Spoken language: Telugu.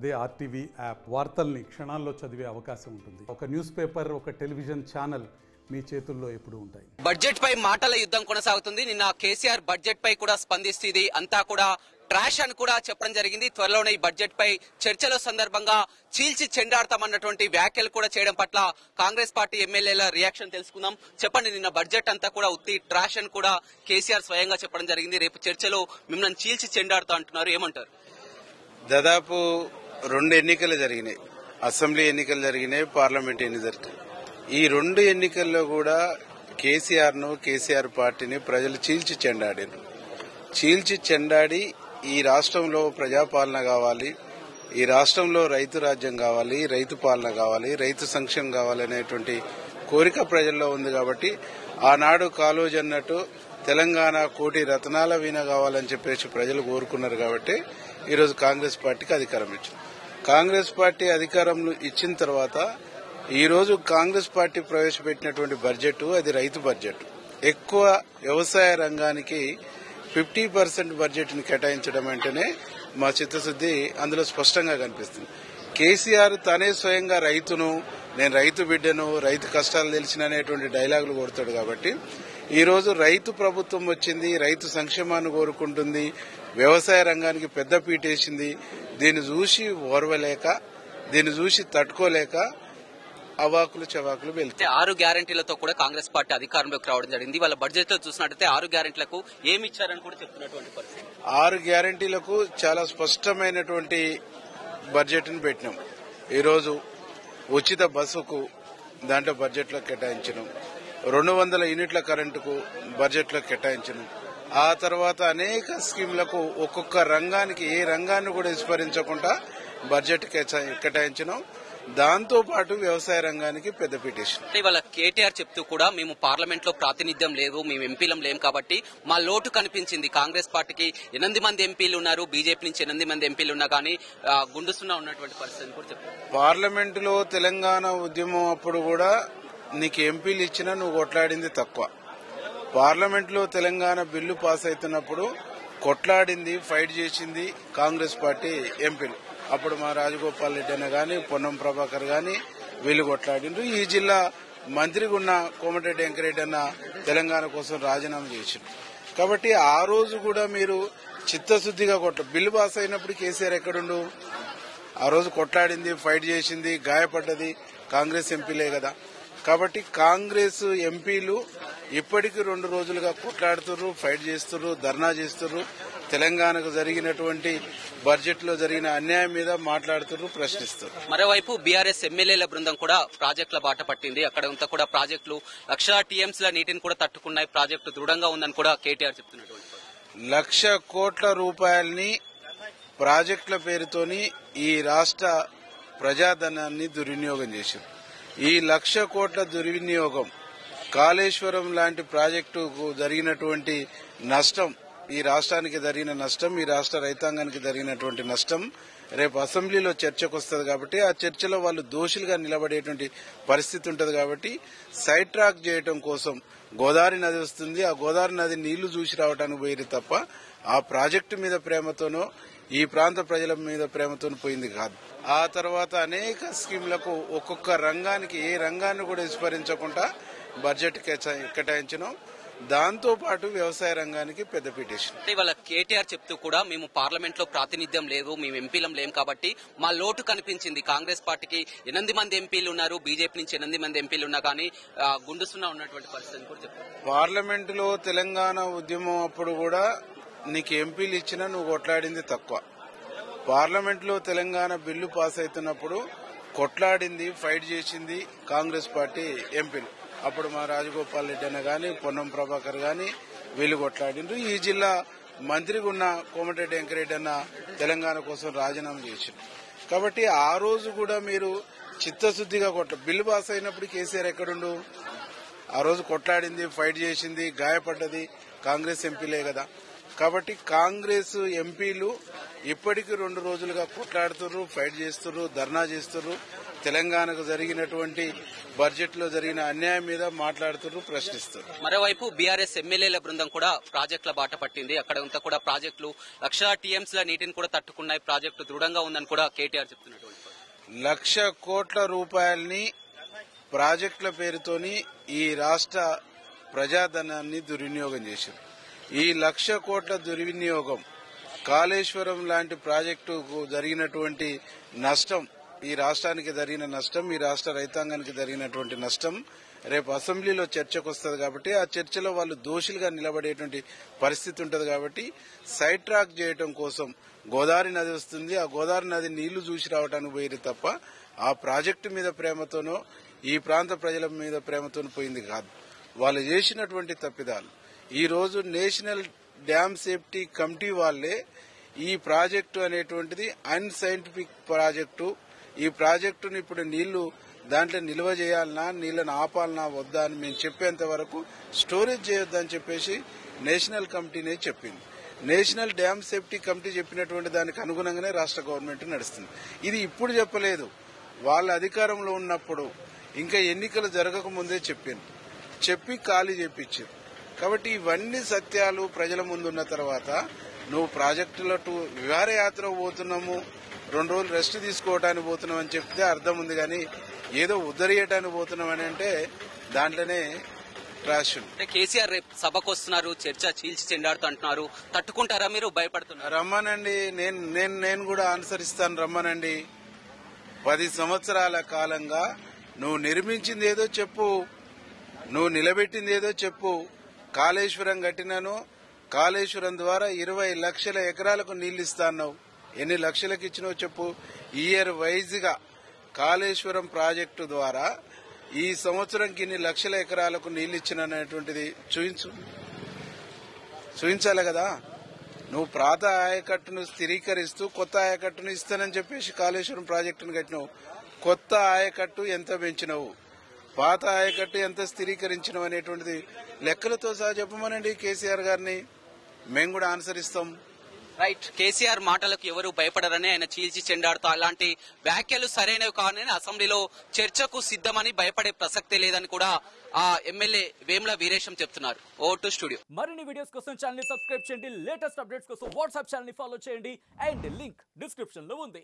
అదే ఆర్టీవీ యాప్ వార్తల్ని క్షణాల్లో చదివే అవకాశం ఉంటుంది. ఒక న్యూస్ పేపర్, ఒక టెలివిజన్ ఛానల్ మీ చేతుల్లో ఎప్పుడూ ఉంటాయి. బడ్జెట్ పై మాటల యుద్ధం కొనసాగుతుంది. నిన్న కేసీఆర్ బడ్జెట్ పై కూడా స్పందిస్తూ ఇది అంతా కూడా ట్రాష్ అని కూడా చెప్పడం జరిగింది. త్వరలోనే ఈ బడ్జెట్ పై చర్చల సందర్భంగా చీల్చి చెండాడతామన్నటువంటి వ్యాఖ్యలు కూడా చేయడం పట్ల కాంగ్రెస్ పార్టీ ఎమ్మెల్యేల రియాక్షన్ తెలుసుకుందాం. చెప్పండి, నిన్న బడ్జెట్ అంతా కూడా ఉత్తి ట్రాష్ అని కూడా కేసీఆర్ స్వయంగా చెప్పడం జరిగింది. రేపు చర్చలో మిమ్మల్ని చీల్చి చెండాడుతా అంటున్నారు, ఏమంటారు? దాదాపు 2 ఎన్నికలు జరిగినాయి. అసెంబ్లీ ఎన్నికలు జరిగినాయి, పార్లమెంట్ ఎన్నికలు జరిగినాయి. ఈ 2 ఎన్నికల్లో కూడా కేసీఆర్ పార్టీని ప్రజలు చీల్చి చెండాడి ఈ రాష్ట్రంలో ప్రజాపాలన కావాలి, ఈ రాష్ట్రంలో రైతు రాజ్యం కావాలి, రైతు పాలన కావాలి, రైతు సంక్షేమం కావాలి అనేటువంటి కోరిక ప్రజల్లో ఉంది. కాబట్టి ఆనాడు కాళోజీ అన్నట్టు తెలంగాణ కోటి రత్నాల వీణ కావాలని చెప్పేసి ప్రజలు కోరుకున్నారు. కాబట్టి ఈరోజు కాంగ్రెస్ పార్టీకి అధికారం ఇచ్చింది. కాంగ్రెస్ పార్టీ అధికారం ఇచ్చిన తర్వాత ఈరోజు కాంగ్రెస్ పార్టీ ప్రవేశపెట్టినటువంటి బడ్జెట్ అది రైతు బడ్జెట్. ఎక్కువ వ్యవసాయ రంగానికి 50% బడ్జెట్ ని కేటాయించడం అంటేనే మా చిత్తశుద్ది అందులో స్పష్టంగా కనిపిస్తుంది. కేసీఆర్ తనే స్వయంగా నేను రైతు బిడ్డను, రైతు కష్టాలు తెలిసిన అనేటువంటి డైలాగులు కొడతాడు. కాబట్టి ఈరోజు రైతు ప్రభుత్వం వచ్చింది, రైతు సంక్షేమాన్ని కోరుకుంటుంది, వ్యవసాయ రంగానికి పెద్ద పీటేసింది. దీన్ని చూసి ఓర్వలేక, దీన్ని చూసి తట్టుకోలేక అవాకులు చవాకులు వెళ్తాయి. 6 గ్యారంటీలతో కూడా కాంగ్రెస్ పార్టీ అధికారంలోకి రావడం జరిగింది. వాళ్ళ బడ్జెట్ లో చూసినట్టయితే 6 గ్యారంటీలకు ఏమి ఇచ్చారని కూడా చెప్తున్నటువంటి పరిస్థితి. 6 గ్యారంటీలకు చాలా స్పష్టమైనటువంటి బడ్జెట్ ని పెట్టినాం. ఈరోజు ఉచిత బస్సుకు దాంట్లో బడ్జెట్ లో కేటాయించడం, 200 యూనిట్ల కరెంటుకు బడ్జెట్ లో కేటాయించడం, ఆ తర్వాత అనేక స్కీంలకు ఒక్కొక్క రంగానికి ఏ రంగాన్ని కూడా విస్మరించకుండా బడ్జెట్ కేటాయించడం. దాంతో పాటు వ్యవసాయ రంగానికి పెద్ద పిటిషన్. ఇవాళ కేటీఆర్ చెప్తూ కూడా మేము పార్లమెంట్ లో ప్రాతినిధ్యం లేదు, మేము ఎంపీలం లేం, కాబట్టి మా లోటు కనిపించింది. కాంగ్రెస్ పార్టీకి 8 మంది ఎంపీలు ఉన్నారు, బీజేపీ నుంచి 8 మంది ఎంపీలు ఉన్నా కానీ గుండుసున్నా ఉన్నటువంటి పరిస్థితి కూడా చెప్పారు. పార్లమెంట్ లో తెలంగాణ ఉద్యమం అప్పుడు కూడా నీకు ఎంపీలు ఇచ్చినా నువ్వు కొట్లాడింది తక్కువ. పార్లమెంట్ లో తెలంగాణ బిల్లు పాస్ అవుతున్నప్పుడు కొట్లాడింది, ఫైట్ చేసింది కాంగ్రెస్ పార్టీ ఎంపీలు. అప్పుడు మా రాజగోపాల్ రెడ్డి అన్న గాని, పొన్నం ప్రభాకర్ గాని వీళ్ళు కొట్లాడిండ్రు. ఈ జిల్లా మంత్రిగా ఉన్న కోమటిరెడ్డి వెంకరెడ్డి అన్న తెలంగాణ కోసం రాజీనామా చేసిండ్రు. కాబట్టి ఆ రోజు కూడా మీరు చిత్తశుద్దిగా బిల్లు పాస్ అయినప్పుడు కేసీఆర్ ఎక్కడుండు? ఆ రోజు కొట్లాడింది, ఫైట్ చేసింది, గాయపడ్డది కాంగ్రెస్ ఎంపీలే కదా. కాబట్టి కాంగ్రెస్ ఎంపీలు ఇప్పటికీ 2 రోజులుగా కొట్లాడుతున్నారు, ఫైట్ చేస్తున్నారు, ధర్నా చేస్తున్నారు. తెలంగాణకు జరిగినటువంటి బడ్జెట్ లో జరిగిన అన్యాయం మీద మాట్లాడుతున్నారు, ప్రశ్నిస్తున్నారు. మరోవైపు బీఆర్ఎస్ ఎమ్మెల్యేల బృందం కూడా ప్రాజెక్టుల బాట పట్టింది. అక్కడంతా కూడా ప్రాజెక్టులు 1,00,000 టీఎంసీల నీటిని కూడా తట్టుకున్నాయి, ప్రాజెక్టు దృఢంగా ఉందని కూడా కేటీఆర్ చెప్తున్నటువంటి 1,00,000 కోట్ల రూపాయలని ప్రాజెక్టుల పేరుతోని ఈ రాష్ట్ర ప్రజాధనాన్ని దుర్వినియోగం చేశారు. ఈ 1,00,000 కోట్ల దుర్వినియోగం, కాళేశ్వరం లాంటి ప్రాజెక్టుకు జరిగినటువంటి నష్టం, ఈ రాష్ట్రానికి జరిగిన నష్టం, ఈ రాష్ట్ర రైతాంగానికి జరిగినటువంటి నష్టం రేపు అసెంబ్లీలో చర్చకు వస్తుంది. కాబట్టి ఆ చర్చలో వాళ్ళు దోషులుగా నిలబడేటువంటి పరిస్థితి ఉంటుంది. కాబట్టి సైడ్ ట్రాక్ చేయడం కోసం గోదావరి నది వస్తుంది, ఆ గోదావరి నది నీళ్లు చూసి రావడానికి పోయింది తప్ప ఆ ప్రాజెక్టు మీద ప్రేమతోనో ఈ ప్రాంత ప్రజల మీద ప్రేమతోనూ పోయింది కాదు. ఆ తర్వాత అనేక స్కీంలకు ఒక్కొక్క రంగానికి ఏ రంగాన్ని కూడా విస్మరించకుండా బడ్జెట్ కేటాయించడం. దాంతో పాటు వ్యవసాయ రంగానికి పెద్ద పిటిషన్. ఇవాళ కేటీఆర్ చెప్తూ కూడా మేము పార్లమెంట్ లో ప్రాతినిధ్యం లేదు, మేము ఎంపీలం లేం, కాబట్టి మా లోటు కనిపించింది. కాంగ్రెస్ పార్టీకి 8 మంది ఎంపీలు ఉన్నారు, బీజేపీ నుంచి 8 మంది ఎంపీలు ఉన్నా కానీ గుండుసున్నా ఉన్నటువంటి పరిస్థితి కూడా చెప్పారు. పార్లమెంట్ లో తెలంగాణ ఉద్యమం అప్పుడు కూడా నీకు ఎంపీలు ఇచ్చినా నువ్వు కొట్లాడింది తక్కువ. పార్లమెంట్ లో తెలంగాణ బిల్లు పాస్ అవుతున్నప్పుడు కొట్లాడింది, ఫైట్ చేసింది కాంగ్రెస్ పార్టీ ఎంపీలు. అప్పుడు మా రాజగోపాల్ రెడ్డి అన్న గాని, పొన్నం ప్రభాకర్ గాని వీళ్ళు కొట్లాడిండ్రు. ఈ జిల్లా మంత్రిగా ఉన్న కోమటిరెడ్డి వెంకరెడ్డి అన్న తెలంగాణ కోసం రాజీనామా చేసిండ్రు. కాబట్టి ఆ రోజు కూడా మీరు చిత్తశుద్దిగా బిల్లు పాస్ అయినప్పుడు కేసీఆర్ ఎక్కడుండు? ఆ రోజు కొట్లాడింది, ఫైట్ చేసింది, గాయపడ్డది కాంగ్రెస్ ఎంపీలే కదా. కాబట్టి కాంగ్రెస్ ఎంపీలు ఇప్పటికీ 2 రోజులుగా కొట్లాడుతున్నారు, ఫైట్ చేస్తున్నారు, ధర్నా చేస్తున్నారు. తెలంగాణకు జరిగినటువంటి బడ్జెట్ లో జరిగిన అన్యాయం మీద మాట్లాడుతున్నారు, ప్రశ్నిస్తున్నారు. మరోవైపు బీఆర్ఎస్ ఎమ్మెల్యేల బృందం కూడా ప్రాజెక్టుల బాట పట్టింది. అక్కడంతా కూడా ప్రాజెక్టులు 1,00,000 టీఎంసీల నీటిని కూడా తట్టుకున్నాయి, ప్రాజెక్టు దృఢంగా ఉందని కూడా కేటీఆర్ చెప్తున్నటువంటి 1,00,000 కోట్ల రూపాయల్ని ప్రాజెక్టుల పేరుతోని ఈ రాష్ట్ర ప్రజాధనాన్ని దుర్వినియోగం చేశారు. ఈ 1,00,000 కోట్ల దుర్వినియోగం, కాళేశ్వరం లాంటి ప్రాజెక్టుకు జరిగినటువంటి నష్టం, ఈ రాష్ట్రానికి జరిగిన నష్టం, ఈ రాష్ట్ర రైతాంగానికి జరిగినటువంటి నష్టం రేపు అసెంబ్లీలో చర్చకు వస్తుంది. కాబట్టి ఆ చర్చలో వాళ్ళు దోషులుగా నిలబడేటువంటి పరిస్థితి ఉంటుంది. కాబట్టి సైడ్ ట్రాక్ చేయడం కోసం గోదావరి నది వస్తుంది, ఆ గోదావరి నది నీళ్లు చూసి రావడానికి పోయింది తప్ప ఆ ప్రాజెక్టు మీద ప్రేమతోనో ఈ ప్రాంత ప్రజల మీద ప్రేమతోనో పోయింది కాదు. వాళ్ళు చేసినటువంటి తప్పిదాలు. ఈ రోజు నేషనల్ డ్యామ్ సేఫ్టీ కమిటీ వాళ్లే ఈ ప్రాజెక్టు అనేటువంటిది అన్సైంటిఫిక్ ప్రాజెక్టు, ఈ ప్రాజెక్టును ఇప్పుడు నీళ్లు దాంట్లో నిల్వ చేయాలన్నా, నీళ్లను ఆపాలన్నా వద్దా అని మేము చెప్పేంత వరకు స్టోరేజ్ చేయొద్దని చెప్పేసి నేషనల్ కమిటీనే చెప్పింది. నేషనల్ డ్యామ్ సేఫ్టీ కమిటీ చెప్పినటువంటి దానికి అనుగుణంగానే రాష్ట్ర గవర్నమెంట్ నడుస్తుంది. ఇది ఇప్పుడు చెప్పలేదు, వాళ్ళ అధికారంలో ఉన్నప్పుడు ఇంకా ఎన్నికలు జరగక ముందే చెప్పి ఖాళీ చేపించారు. కాబట్టి ఇవన్నీ సత్యాలు ప్రజల ముందున్న తర్వాత నువ్వు ప్రాజెక్టులో విహారయాత్ర పోతున్నాము, 2 రోజులు రెస్ట్ తీసుకోవడానికి పోతున్నాం అని చెప్తే అర్థం ఉంది. కానీ ఏదో ఉద్ధరియటానికి పోతున్నామని అంటే దాంట్లోనే ట్రాష్. అంటే కేసీఆర్ రేపు సభకు వస్తున్నారు, చర్చ చీల్చి చెండాడుతూ అంటున్నారు, తట్టుకుంటారా మీరు? భయపడుతున్నారు? రమ్మనండి, నేను కూడా అనుసరిస్తాను, రమ్మనండి. 10 సంవత్సరాల కాలంగా నువ్వు నిర్మించింది ఏదో చెప్పు, నువ్వు నిలబెట్టింది ఏదో చెప్పు. కాళేశ్వరం కట్టినాను, కాళేశ్వరం ద్వారా 20 లక్షల ఎకరాలకు నీళ్లు ఇస్తాన్నావు, ఎన్ని లక్షలకు ఇచ్చినావు చెప్పు. ఇయర్ వైజ్ గా కాళేశ్వరం ప్రాజెక్టు ద్వారా ఈ సంవత్సరంకి ఇన్ని లక్షల ఎకరాలకు నీళ్లు ఇచ్చినటువంటిది చూపించాలి కదా. నువ్వు పాత ఆయకట్టును స్థిరీకరిస్తూ కొత్త ఆయకట్టును ఇస్తానని చెప్పేసి కాళేశ్వరం ప్రాజెక్టును కట్టినావు. కొత్త ఆయకట్టు ఎంత పెంచినవు, పాత ఆయకట్టు ఎంత స్థిరీకరించినవు అనేటువంటిది లెక్కలతో సహా చెప్పమనండి కేసీఆర్ గారిని, మేము కూడా అనుసరిస్తాం. రైట్. కేసీఆర్ మాటలకు ఎవరు భయపడరని ఆయన చీల్చి చెండాడుతూ అలాంటి వ్యాఖ్యలు సరైనవి కావాలని అసెంబ్లీలో చర్చకు సిద్దమని భయపడే ప్రసక్తే లేదని కూడా ఆ ఎమ్మెల్యే వేముల వీరేశం చెప్తున్నారు. Over to studio. మరిన్ని వీడియోస్ కోసం ఛానల్ ని సబ్స్క్రైబ్ చేయండి, లేటెస్ట్ అప్డేట్స్ కోసం వాట్సాప్ ఛానల్ ని ఫాలో చేయండి అండ్ లింక్ డిస్క్రిప్షన్ లో ఉంది.